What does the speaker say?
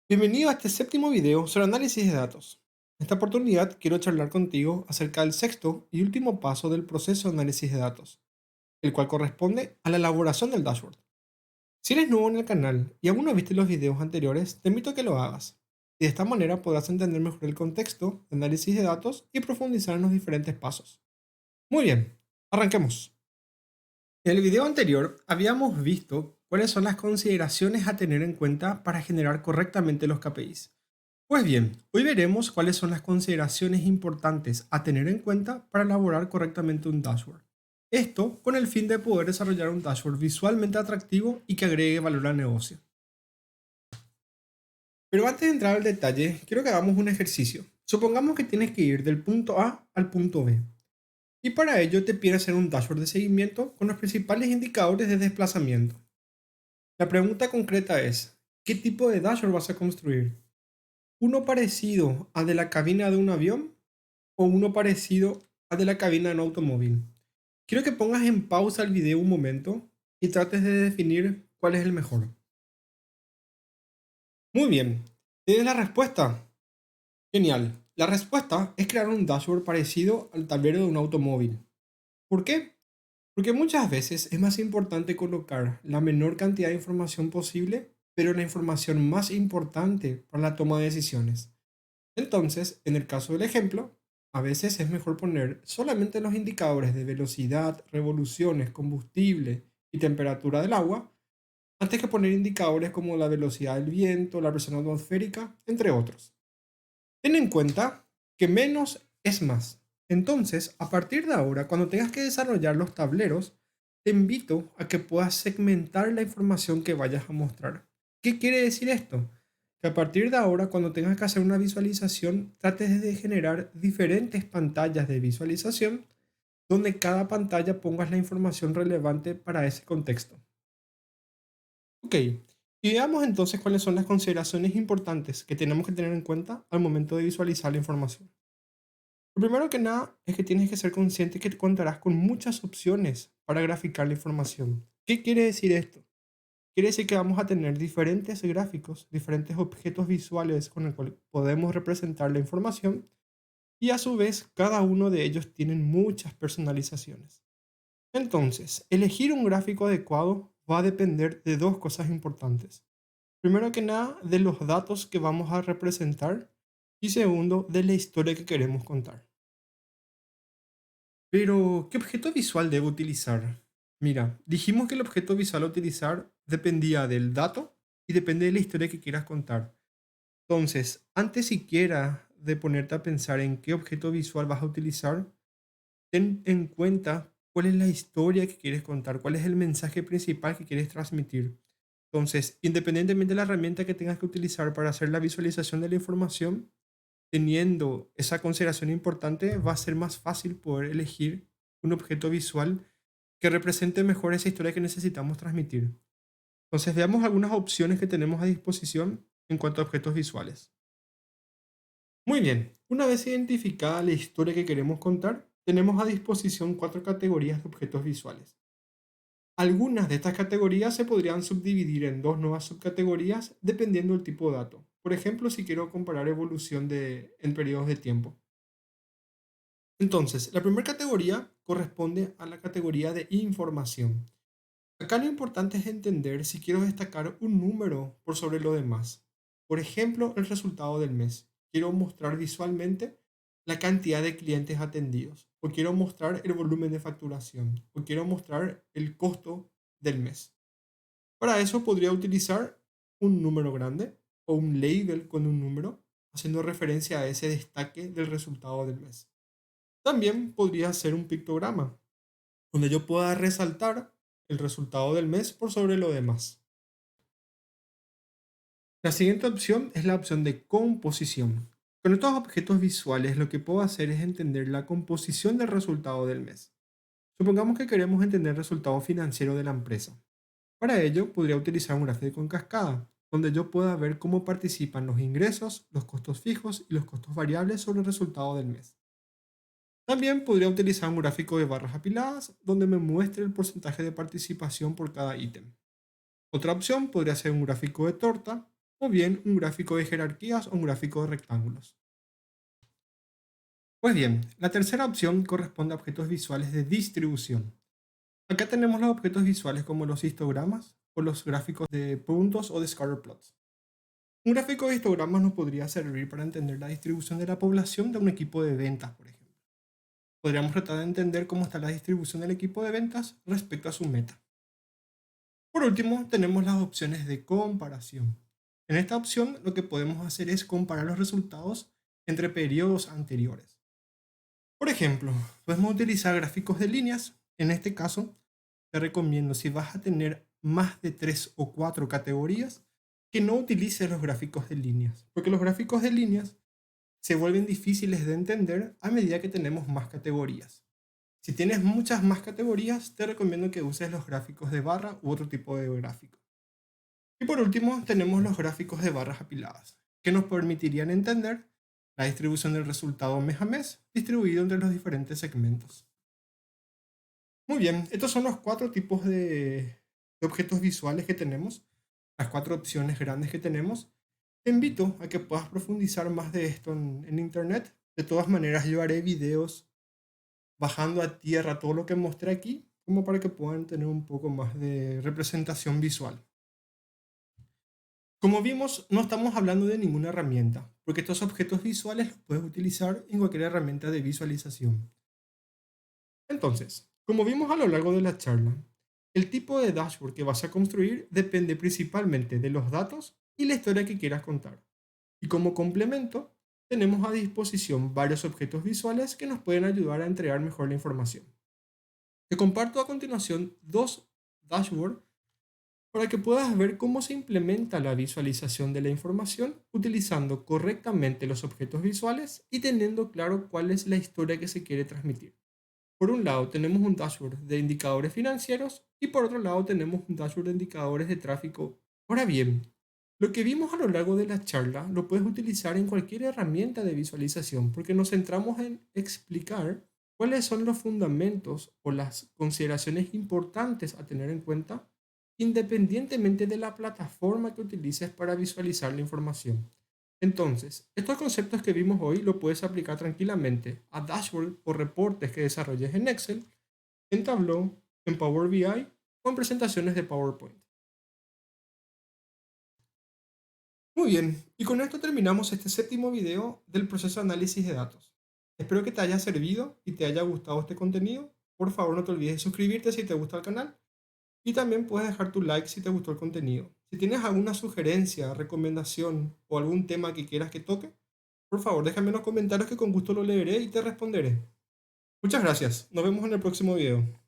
Bienvenido a este séptimo video sobre análisis de datos. En esta oportunidad quiero charlar contigo acerca del sexto y último paso del proceso de análisis de datos, el cual corresponde a la elaboración del dashboard. Si eres nuevo en el canal y aún no viste los videos anteriores, te invito a que lo hagas. Y de esta manera podrás entender mejor el contexto de análisis de datos y profundizar en los diferentes pasos. Muy bien, arranquemos. En el video anterior habíamos visto cuáles son las consideraciones a tener en cuenta para generar correctamente los KPIs. Pues bien, hoy veremos cuáles son las consideraciones importantes a tener en cuenta para elaborar correctamente un dashboard. Esto con el fin de poder desarrollar un dashboard visualmente atractivo y que agregue valor al negocio. Pero antes de entrar al detalle, quiero que hagamos un ejercicio. Supongamos que tienes que ir del punto A al punto B. Y para ello te pide hacer un dashboard de seguimiento con los principales indicadores de desplazamiento. La pregunta concreta es, ¿qué tipo de dashboard vas a construir? ¿Uno parecido al de la cabina de un avión o uno parecido al de la cabina de un automóvil? Quiero que pongas en pausa el video un momento y trates de definir cuál es el mejor. Muy bien, ¿tienes la respuesta? Genial. La respuesta es crear un dashboard parecido al tablero de un automóvil. ¿Por qué? Porque muchas veces es más importante colocar la menor cantidad de información posible, pero la información más importante para la toma de decisiones. Entonces, en el caso del ejemplo, a veces es mejor poner solamente los indicadores de velocidad, revoluciones, combustible y temperatura del agua, antes que poner indicadores como la velocidad del viento, la presión atmosférica, entre otros. Ten en cuenta que menos es más. Entonces, a partir de ahora, cuando tengas que desarrollar los tableros, te invito a que puedas segmentar la información que vayas a mostrar. ¿Qué quiere decir esto? Que a partir de ahora, cuando tengas que hacer una visualización, trates de generar diferentes pantallas de visualización donde cada pantalla pongas la información relevante para ese contexto. Ok, y veamos entonces cuáles son las consideraciones importantes que tenemos que tener en cuenta al momento de visualizar la información. Lo primero que nada es que tienes que ser consciente que contarás con muchas opciones para graficar la información. ¿Qué quiere decir esto? Quiere decir que vamos a tener diferentes gráficos, diferentes objetos visuales con el cual podemos representar la información y a su vez cada uno de ellos tienen muchas personalizaciones. Entonces, elegir un gráfico adecuado va a depender de dos cosas importantes. Primero que nada, de los datos que vamos a representar y segundo, de la historia que queremos contar. Pero, ¿qué objeto visual debo utilizar? Mira, dijimos que el objeto visual a utilizar dependía del dato y depende de la historia que quieras contar. Entonces, antes siquiera de ponerte a pensar en qué objeto visual vas a utilizar, ten en cuenta cuál es la historia que quieres contar, cuál es el mensaje principal que quieres transmitir. Entonces, independientemente de la herramienta que tengas que utilizar para hacer la visualización de la información, teniendo esa consideración importante, va a ser más fácil poder elegir un objeto visual que represente mejor esa historia que necesitamos transmitir. Entonces, veamos algunas opciones que tenemos a disposición en cuanto a objetos visuales. Muy bien, una vez identificada la historia que queremos contar, tenemos a disposición cuatro categorías de objetos visuales. Algunas de estas categorías se podrían subdividir en dos nuevas subcategorías dependiendo del tipo de dato. Por ejemplo, si quiero comparar evolución en periodos de tiempo. Entonces, la primera categoría corresponde a la categoría de información. Acá lo importante es entender si quiero destacar un número por sobre lo demás. Por ejemplo, el resultado del mes. Quiero mostrar visualmente la cantidad de clientes atendidos. O quiero mostrar el volumen de facturación. O quiero mostrar el costo del mes. Para eso podría utilizar un número grande o un label con un número, haciendo referencia a ese destaque del resultado del mes. También podría ser un pictograma, donde yo pueda resaltar el resultado del mes por sobre lo demás. La siguiente opción es la opción de composición. Con estos objetos visuales lo que puedo hacer es entender la composición del resultado del mes. Supongamos que queremos entender el resultado financiero de la empresa. Para ello podría utilizar un gráfico en cascada, donde yo pueda ver cómo participan los ingresos, los costos fijos y los costos variables sobre el resultado del mes. También podría utilizar un gráfico de barras apiladas donde me muestre el porcentaje de participación por cada ítem. Otra opción podría ser un gráfico de torta, o bien un gráfico de jerarquías o un gráfico de rectángulos. Pues bien, la tercera opción corresponde a objetos visuales de distribución. Acá tenemos los objetos visuales como los histogramas o los gráficos de puntos o de scatter plots. Un gráfico de histogramas nos podría servir para entender la distribución de la población de un equipo de ventas, por ejemplo. Podríamos tratar de entender cómo está la distribución del equipo de ventas respecto a su meta. Por último, tenemos las opciones de comparación. En esta opción, lo que podemos hacer es comparar los resultados entre periodos anteriores. Por ejemplo, podemos utilizar gráficos de líneas. En este caso, te recomiendo, si vas a tener más de 3 o 4 categorías, que no utilices los gráficos de líneas, porque los gráficos de líneas se vuelven difíciles de entender a medida que tenemos más categorías. Si tienes muchas más categorías, te recomiendo que uses los gráficos de barra u otro tipo de gráfico. Y por último, tenemos los gráficos de barras apiladas, que nos permitirían entender la distribución del resultado mes a mes distribuido entre los diferentes segmentos. Muy bien, estos son los 4 tipos de objetos visuales que tenemos, las 4 opciones grandes que tenemos. Te invito a que puedas profundizar más de esto en internet. De todas maneras, yo haré videos bajando a tierra todo lo que mostré aquí, como para que puedan tener un poco más de representación visual. Como vimos, no estamos hablando de ninguna herramienta, porque estos objetos visuales los puedes utilizar en cualquier herramienta de visualización. Entonces, como vimos a lo largo de la charla, el tipo de dashboard que vas a construir depende principalmente de los datos y la historia que quieras contar. Y como complemento, tenemos a disposición varios objetos visuales que nos pueden ayudar a entregar mejor la información. Te comparto a continuación dos dashboards para que puedas ver cómo se implementa la visualización de la información utilizando correctamente los objetos visuales y teniendo claro cuál es la historia que se quiere transmitir. Por un lado tenemos un dashboard de indicadores financieros y por otro lado tenemos un dashboard de indicadores de tráfico. Ahora bien, lo que vimos a lo largo de la charla lo puedes utilizar en cualquier herramienta de visualización porque nos centramos en explicar cuáles son los fundamentos o las consideraciones importantes a tener en cuenta independientemente de la plataforma que utilices para visualizar la información. Entonces, estos conceptos que vimos hoy lo puedes aplicar tranquilamente a dashboard o reportes que desarrolles en Excel, en Tableau, en Power BI o en presentaciones de PowerPoint. Muy bien, y con esto terminamos este séptimo video del proceso de análisis de datos. Espero que te haya servido y te haya gustado este contenido. Por favor, no te olvides de suscribirte si te gusta el canal y también puedes dejar tu like si te gustó el contenido. Si tienes alguna sugerencia, recomendación o algún tema que quieras que toque, por favor déjame en los comentarios que con gusto lo leeré y te responderé. Muchas gracias. Nos vemos en el próximo video.